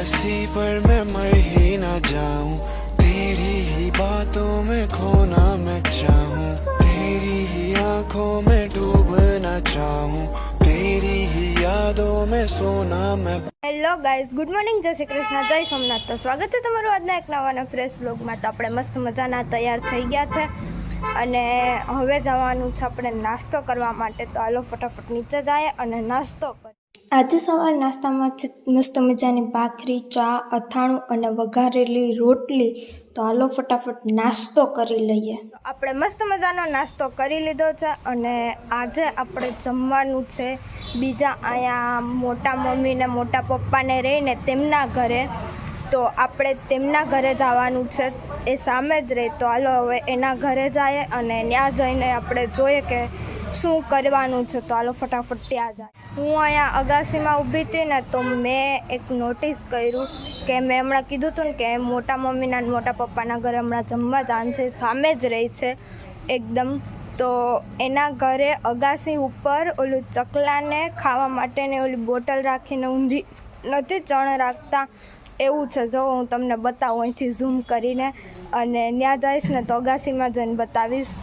हंसी पर मैं मर ही ना जाऊं, तेरी ही बातों में खोना मैं चाहूं, तेरी ही आंखों में डूबना चाहूं, तेरी ही यादों में सोना मैं। હેલો ગાઈઝ, ગુડ મોર્નિંગ, જય શ્રી કૃષ્ણ, જય સોમનાથ। તો સ્વાગત છે તમારું આજના એક નવા અને ફ્રેશ વ્લોગમાં। તો આપણે મસ્ત મજાના તૈયાર થઈ ગયા છે અને હવે જવાનું છે આપણે નાસ્તો કરવા માટે। તો હાલો ફટાફટ નીચે જાય અને નાસ્તો કરીએ। આજે સવાર નાસ્તામાં છે મસ્ત મજાની ભાખરી, ચા, અથાણું અને વઘારેલી રોટલી। તો હાલો ફટાફટ નાસ્તો કરી લઈએ। તો આપણે મસ્ત મજાનો નાસ્તો કરી લીધો છે અને આજે આપણે જમવાનું છે બીજા અહીંયા મોટા મમ્મી ને મોટા પપ્પાને રહીને તેમના ઘરે। તો આપણે તેમના ઘરે જવાનું છે, એ સામે જ રહે। તો હાલો હવે એના ઘરે જાય અને ત્યાં જઈને આપણે જોઈએ કે શું કરવાનું છે। તો હાલો ફટાફટ ત્યાં જાય। હું અહીંયા અગાસીમાં ઊભી હતી ને તો મેં એક નોટિસ કર્યું કે મેં હમણાં કીધું હતું ને કે મોટા મમ્મીના મોટા પપ્પાના ઘરે હમણાં જમવા જવાનું છે, સામે જ રહે છે એકદમ। તો એના ઘરે અગાસી ઉપર ઓલું ચકલાને ખાવા માટેની ઓલી બોટલ રાખીને ઊંધી નથી ચણ રાખતા એવું છે। જો હું તમને બતાવું અહીંથી ઝૂમ કરીને, અને ત્યાં જઈશ ને તો અગાસીમાં જઈને બતાવીશ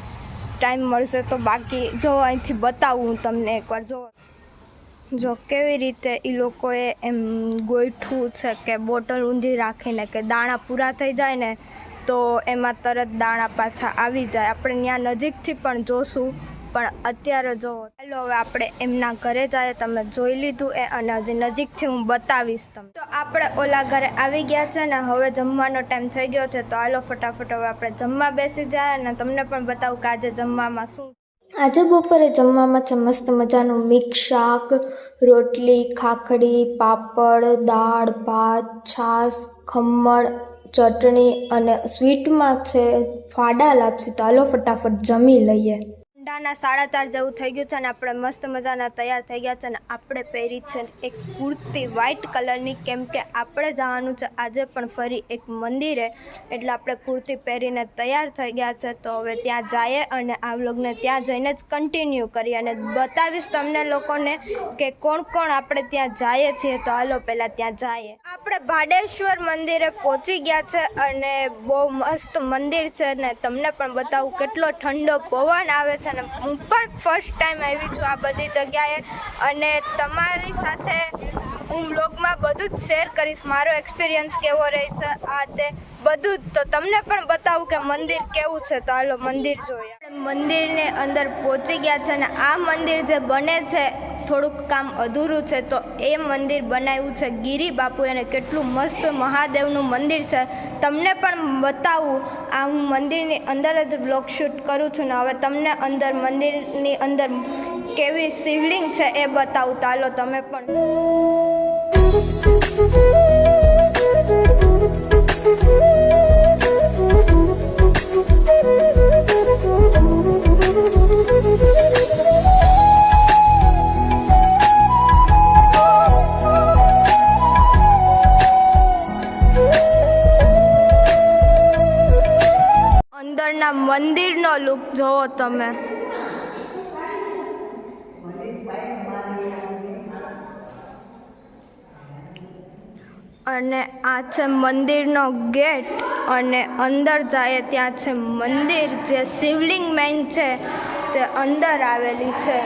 ટાઈમ મળશે તો। બાકી જો અહીંથી બતાવું હું તમને એકવાર। જો કેવી રીતે એ લોકોએ એમ ગોઠવું છે કે બોટલ ઊંધી રાખીને કે દાણા પૂરા થઈ જાય ને તો એમાં તરત દાણા પાછા આવી જાય। આપણે ત્યાં નજીકથી પણ જોશું, પણ અત્યારે જો ચાલો હવે આપણે એમના ઘરે જાય। તમે જોઈ લીધું એ, અને હજી નજીકથી હું બતાવીશ તમને। તો આપણે ઓલા ઘરે આવી ગયા છે ને હવે જમવાનો ટાઈમ થઈ ગયો છે। તો હાલો ફટાફટ હવે આપણે જમવા બેસી જાય અને તમને પણ બતાવું કે આજે જમવામાં શું। આજે બપોરે જમવામાં છે મસ્ત મજાનું મિક્સ શાક, રોટલી, ખાખડી, પાપડ, દાળ, ભાત, છાશ, ખમણ, ચટણી અને સ્વીટમાં છે ફાડા લાપસી। તો હાલો ફટાફટ જમી લઈએ। ઠંડાના 4:30 જેવું થઈ ગયું છે અને આપણે મસ્ત મજાના તૈયાર થઈ ગયા છે અને આપણે પહેરી છે એક કુર્તી વ્હાઇટ કલરની, કેમ કે આપણે જવાનું છે આજે પણ ફરી એક મંદિરે, એટલે આપણે કુર્તી પહેરીને તૈયાર થઈ ગયા છે। તો હવે ત્યાં જઈએ અને આ વ્લોગને ત્યાં જઈને જ કન્ટિન્યુ કરીએ અને બતાવીશ તમને લોકોને કે કોણ કોણ આપણે ત્યાં જઈએ છીએ। તો હાલો પહેલાં ત્યાં જઈએ। આપણે ભાડેશ્વર મંદિરે પહોંચી ગયા છે અને બહુ મસ્ત મંદિર છે ને તમને પણ બતાવું કેટલો ઠંડો પવન આવે છે। અને હું પણ ફર્સ્ટ ટાઈમ આવી છું આ બધી જગ્યાએ અને તમારી સાથે હું વ્લોગમાં બધું જ શેર કરીશ, મારો એક્સપિરિયન્સ કેવો રહે છે આ તે બધું જ। તો તમને પણ બતાવું કે મંદિર કેવું છે। તો હાલો મંદિર જોઈએ। મંદિરની અંદર પહોંચી ગયા છે અને આ મંદિર જે બને છે થોડુંક કામ અધૂરું છે, તો એ મંદિર બનાવ્યું છે ગિરી બાપુ, અને કેટલું મસ્ત મહાદેવનું મંદિર છે તમને પણ બતાવું। આ હું મંદિરની અંદર જ બ્લોગ શૂટ કરું છું ને હવે તમને અંદર મંદિરની અંદર કેવી શિવલિંગ છે એ બતાવું। તો હાલો તમે પણ અંદરના મંદિરનો લુક જોવો તમે। અને આ છે મંદિરનો ગેટ અને અંદર જાય ત્યાં છે મંદિર, જે શિવલિંગ મેઇન છે તે અંદર આવેલી છે।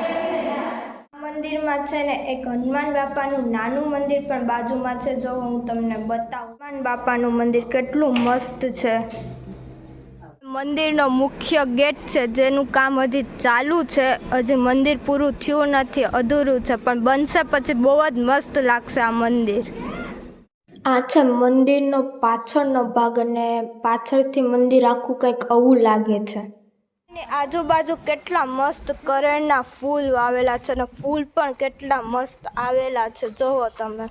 મંદિરમાં છે ને એક હનુમાન બાપાનું નાનું મંદિર પણ બાજુમાં છે। જો હું તમને બતાવું હનુમાન બાપાનું મંદિર કેટલું મસ્ત છે। મંદિરનો મુખ્ય ગેટ છે જેનું કામ હજી ચાલુ છે, હજી મંદિર પૂરું થયું નથી, અધૂરું છે, પણ બનશે પછી બહુ જ મસ્ત લાગશે આ મંદિર। આ છે મંદિરનો પાછળનો ભાગ અને પાછળથી મંદિર આખું કંઈક આવું લાગે છે। આજુબાજુ કેટલા મસ્ત કરેણના ફૂલ આવેલા છે અને ફૂલ પણ કેટલા મસ્ત આવેલા છે। જોવો તમે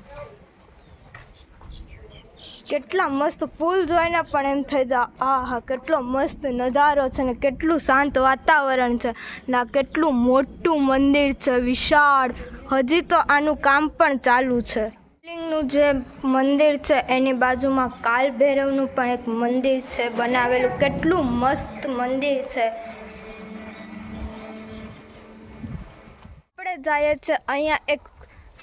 કેટલા મસ્ત ફૂલ જોઈને પણ એમ થઈ જાય આહા કેટલો મસ્ત નજારો છે ને કેટલું શાંત વાતાવરણ છે ને આ કેટલું મોટું મંદિર છે, વિશાળ। હજી તો આનું કામ પણ ચાલુ છે। શિવલિંગનું જે મંદિર છે એની બાજુમાં કાલ ભૈરવનું પણ એક મંદિર છે બનાવેલું, કેટલું મસ્ત મંદિર છે। આપણે જઈએ છીએ અહીંયા એક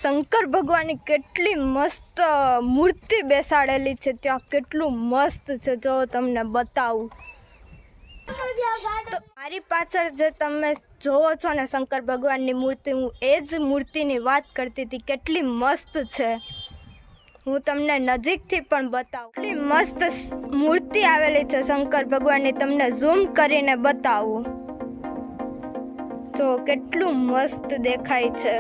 શંકર ભગવાનની કેટલી મસ્ત મૂર્તિ બેસાડેલી છે, ત્યાં કેટલું મસ્ત છે જો તમને બતાવું. તો મારી પાછળ જે તમે જોવો છો ને શંકર ભગવાનની મૂર્તિ, હું એ જ મૂર્તિની વાત કરતી હતી. કેટલી મસ્ત છે, હું તમને નજીકથી પણ બતાવું. કેટલી મસ્ત મૂર્તિ આવેલી છે શંકર ભગવાનની, તમને ઝૂમ કરીને બતાવું. જો કેટલું મસ્ત દેખાય છે,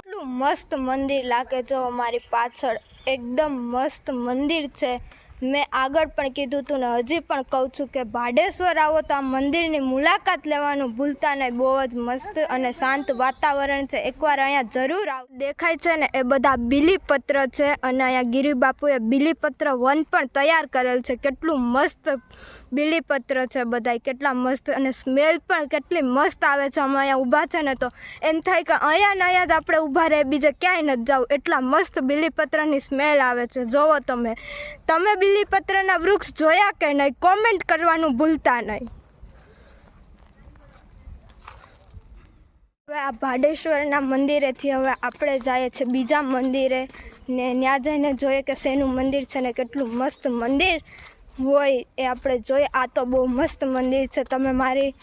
કેટલું મસ્ત મંદિર લાગે. જો અમારી પાછળ એકદમ મસ્ત મંદિર છે. મેં આગળ પણ કીધું હતું ને હજી પણ કહું છું કે ભાડેશ્વર આવો તો આ મંદિરની મુલાકાત લેવાનું ભૂલતા નહીં. બહુ જ મસ્ત અને શાંત વાતાવરણ છે, એકવાર અહીંયા જરૂર આવો. દેખાય છે ને એ બધા બીલીપત્ર છે અને અહીંયા ગિરિબાપુએ બીલીપત્ર વન પણ તૈયાર કરેલ છે. કેટલું મસ્ત બીલીપત્ર છે બધા, કેટલા મસ્ત, અને સ્મેલ પણ કેટલી મસ્ત આવે છે. અમે અહીંયા ઊભા છે ને તો એમ થાય કે અહીંયા ને અહીંયા જ આપણે ઊભા રહે, બીજે ક્યાંય નથી જવું, એટલા મસ્ત બીલીપત્રની સ્મેલ આવે છે. જોવો તમે બીલીપત્રના વૃક્ષ જોયા કે નહીં, કોમેન્ટ કરવાનું ભૂલતા નહીં. હવે આ ભાડેશ્વરના મંદિરેથી હવે આપણે જઈએ છીએ બીજા મંદિરે ને ત્યાં જઈને જોઈએ કે શેનું મંદિર છે ને કેટલું મસ્ત મંદિર હોય એ આપણે જોઈએ. આ તો બહુ મસ્ત મંદિર છે, તમે મારી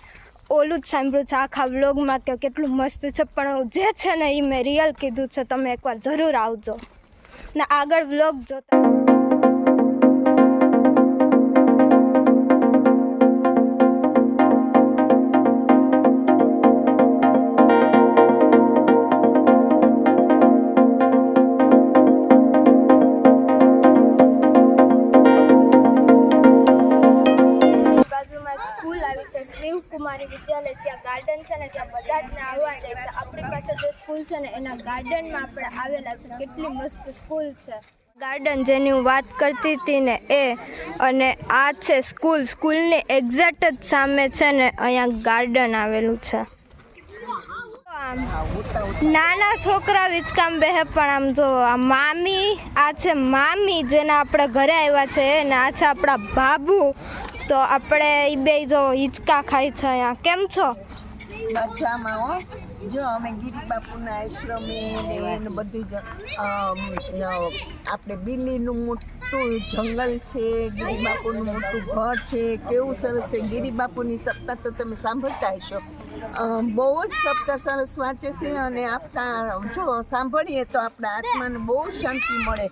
ઓલું જ સાંભળ્યું છે આખા વ્લોગમાં કે કેટલું મસ્ત છે, પણ જે છે ને એ મેં રિયલ કીધું છે. તમે એકવાર જરૂર આવજો ને આગળ વ્લોગ જોતા. શિવકુમારી વિદ્યાલય, ત્યાં ગાર્ડન છે ને, ત્યાં બધા જ ને આવવા જાય છે. આપણી પાસે જે સ્કૂલ છે ને એના ગાર્ડનમાં આપણે આવેલા છે. કેટલી મસ્ત સ્કૂલ છે. ગાર્ડન જેની હું વાત કરતી હતી ને એ, અને આ છે સ્કૂલ. સ્કૂલની એક્ઝેક્ટ જ સામે છે ને અહીંયા ગાર્ડન આવેલું છે. નાના છોકરા વિચકામ બેહે, પણ આમ જો આ મામી, આ છે મામી જેના આપણે ઘરે આવ્યા છે, ને આ છે આપણા બાબુ. તો આપણે એ બે જો હિંચકા ખાય છે અહીંયા. કેમ છો? મજામાં હો. જો અમે ગિરિબાપુના આશ્રમે ને બધું જ આપણે દિલ્હીનું મોટું જંગલ છે, ગિરિબાપુનું મોટું ઘર છે, કેવું સરસ છે. ગિરિબાપુની સપ્તાહ તો તમે સાંભળતા હશો, બહુ જ સપ્તાહ સરસ વાંચે છે. અને આપણા જો સાંભળીએ તો આપણા આત્માને બહુ શાંતિ મળે.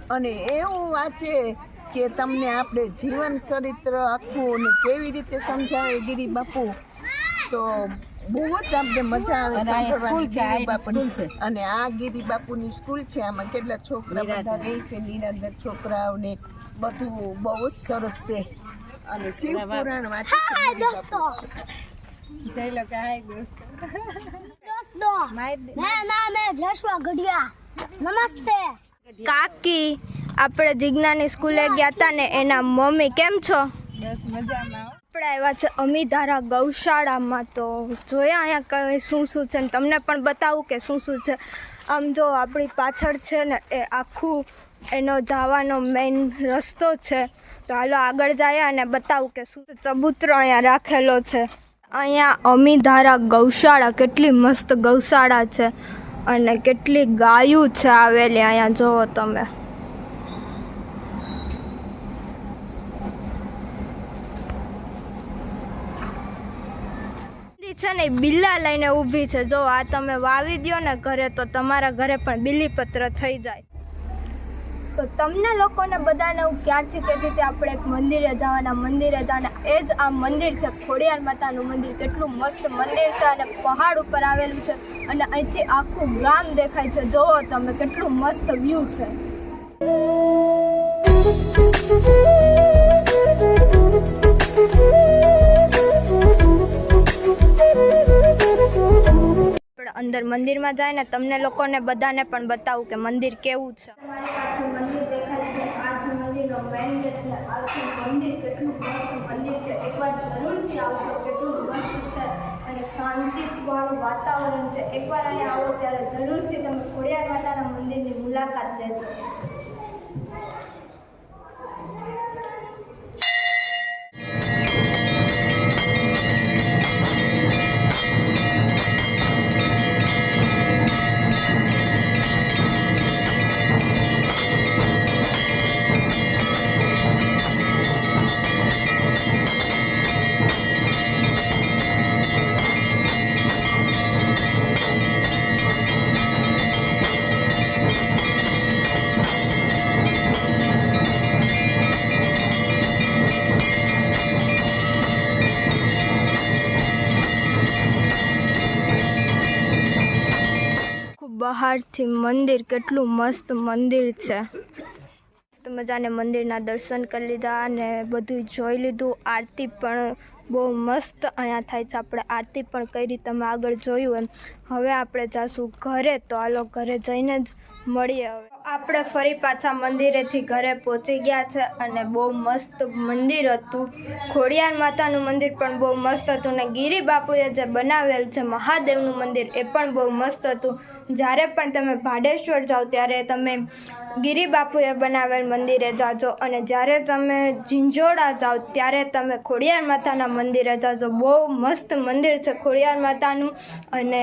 અને એવું વાંચે કે તમને આપણે જીવન ચરિત્ર આખું ને કેવી રીતે સમજાવે ગિરિબાપુ, તો બહુ જ આપણે મજા આવે સાંભળવાની ગિરિબાપુની. અને આ ગિરિબાપુની સ્કૂલ છે, આમાં કેટલા છોકરા બધા રહે છે, નિરાધાર છોકરાઓને બધું બહુ જ સરસ છે. અને શિવ પુરાણ વાંચે છે દોસ્તો. નમસ્તે કાકી. આપણે જિજ્ઞાની સ્કૂલે ગયા હતા ને એના મમ્મી. કેમ છો? બસ મજામાં. આપણે આવ્યા છે અમીધારા ગૌશાળામાં. તો જોયા અહીંયા કઈ શું શું છે ને તમને પણ બતાવું કે શું શું છે. આમ જો આપણી પાછળ છે ને એ આખું એનો જવાનો મેઇન રસ્તો છે. તો હાલો આગળ જાય અને બતાવું કે શું ચબૂતરો અહીંયા રાખેલો છે. અહીંયા અમીધારા ગૌશાળા, કેટલી મસ્ત ગૌશાળા છે અને કેટલી ગાયું છે આવેલી અહીંયા. જોવો તમે, છે ને બિલ્લા લઈને ઊભી છે. જો આ તમે વાવી દો ને ઘરે તો તમારા ઘરે પણ બીલીપત્ર થઈ જાય. તો તમને લોકોને બધાને હું ક્યારથી કહેતી હતી આપણે એક મંદિરે જવાના. એ જ આ મંદિર છે, ખોડિયાર માતાનું મંદિર. કેટલું મસ્ત મંદિર છે અને પહાડ ઉપર આવેલું છે અને અહીંથી આખું ગામ દેખાય છે. જોવો તમે કેટલું મસ્ત વ્યૂ છે. અંદર મંદિરમાં જાય ને તમને લોકોને બધાને પણ બતાવું કે મંદિર કેવું છે. મંદિર દેખાય છે, આ છે મંદિરનો મેઇન ગેટ છે. આ છે મંદિર, કેટલું મસ્ત મંદિર છે. એકવાર જરૂરથી આવજો, કેટલું મસ્ત છે અને શાંતિવાળું વાતાવરણ છે. એકવાર અહીંયા આવો ત્યારે જરૂરથી તમે ખોડિયાર માતાના મંદિરની મુલાકાત લેજો. બહારથી મંદિર કેટલું મસ્ત મંદિર છે. મસ્ત મજાને મંદિરના દર્શન કરી લીધા અને બધું જોઈ લીધું. આરતી પણ બહુ મસ્ત અહીંયા થાય છે. આપણે આરતી પણ કરી, તમે આગળ જોયું એમ. હવે આપણે જાશું ઘરે, તો હાલો ઘરે જઈને જ મળીએ. હવે આપણે ફરી પાછા મંદિરેથી ઘરે પહોંચી ગયા છે અને બહુ મસ્ત મંદિર હતું. ખોડિયાર માતાનું મંદિર પણ બહુ મસ્ત હતું ને ગિરી બાપુએ જે બનાવેલ છે મહાદેવનું મંદિર એ પણ બહુ મસ્ત હતું. જ્યારે પણ તમે ભાડેશ્વર જાઓ ત્યારે તમે ગિરી બાપુએ બનાવેલ મંદિરે જાજો અને જ્યારે તમે ઝીંઝોડા જાઓ ત્યારે તમે ખોડિયાર માતાના મંદિરે જાજો. બહુ મસ્ત મંદિર છે ખોડિયાર માતાનું અને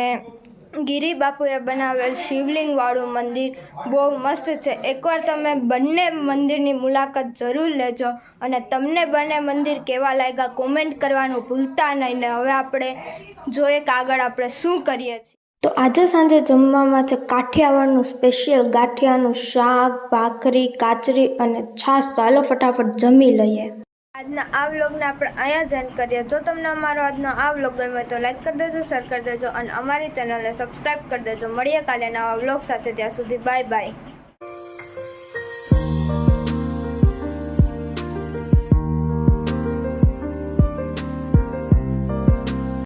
ગિરી બાપુએ બનાવેલ શિવલિંગવાળું મંદિર બહુ મસ્ત છે. એકવાર તમે બંને મંદિરની મુલાકાત જરૂર લેજો અને તમને બંને મંદિર કેવા લાગ્યા કોમેન્ટ કરવાનું ભૂલતા નહીં. ને હવે આપણે જોઈએ કે આગળ આપણે શું કરીએ છીએ. તો આજે સાંજે જમવામાં છે કાઠિયાવાડનું સ્પેશિયલ ગાંઠિયાનું શાક, ભાખરી, કાચરી અને છાશ. તો હાલો ફટાફટ જમી લઈએ. આજના આ વ્લોગને આપણે અહીંયા જ એન્ડ કરીએ. જો તમને અમારો આજનો આ વ્લોગ ગમ્યો તો લાઈક કરી દેજો, શેર કરી દેજો અને અમારી ચેનલને સબસ્ક્રાઈબ કરી દેજો. મળીએ કાલે નવા વ્લોગ સાથે. ત્યાં સુધી બાય બાય.